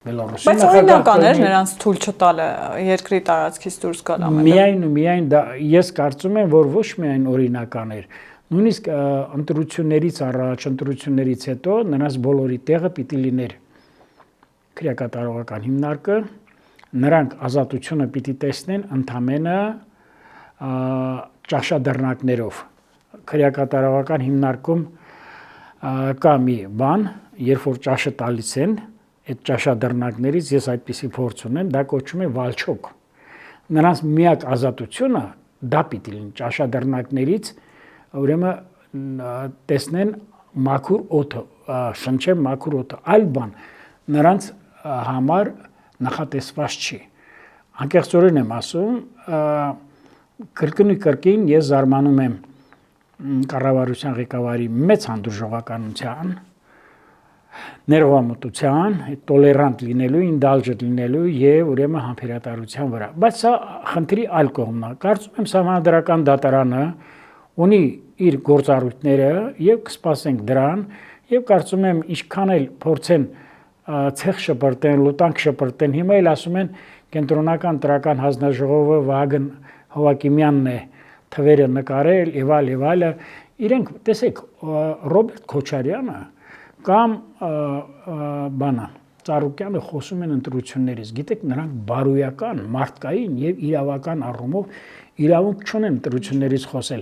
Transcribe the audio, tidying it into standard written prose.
Բելարուսի Բայց օրինական էր նրանց թույլ չտալը երկրի տարածքից դուրս գալ ամենը։ Միայն դա ես կարծում եմ, որ ոչ միայն օրինական էր, նույնիսկ ընտրություններից առաջ, ընտրություններից հետո նրանց բոլորի տեղը պիտի լիներ քրեակատարողական հիմնարկը, նրանք ազատությունը պիտի տեսնեն ընդամենը ճաշադռնակներով։ Քրեակատարողական հիմնարկում կա մի բան, երբ որ ճաշը տալիս են, այդ ճաշադռնակներից ես այդպիսի փորձ ունեմ, դա կոչվում է վալչոկ։ Նրանց միակ ազատությունը դա պիտի լինի ճաշադռնակներից, ուրեմն տեսնեն մաքուր օդը, շնչեն մաքուր օդը, այլ բան նրանց համար նախատեսված չի։ Անկեղծորեն եմ ասում, կրկին ես զարմանում եմ կառավարության ղեկավարի մեծ հանդուրժողականության, ներողամտության, տոլերանտ լինելու, ինդալժենտ լինելու եւ ուրեմն համբերատարության վրա։ Բայց սա խնդրի այլ կողմն է։ Կարծում եմ Սահմանադրական դատարանը ունի իր գործառույթները եւ կսպասենք դրան եւ կարծում եմ ինչքան էլ փորձեն ցեխ շպրտեն, լուտանք շպրտեն, հիմա էլ ասում են կենտրոնական տրական հանձնաժողովը Վահագն Հովակիմյանն է թվերը նկարել եւ այլը, իրենք տեսեք Ռոբերտ Քոչարյանը կամ բանը Ծառուկյանը խոսում են ընտրություններից, գիտեք նրանք բարոյական, մարդկային եւ իրավական առումով իրավունք չունեն ընտրություններից խոսել։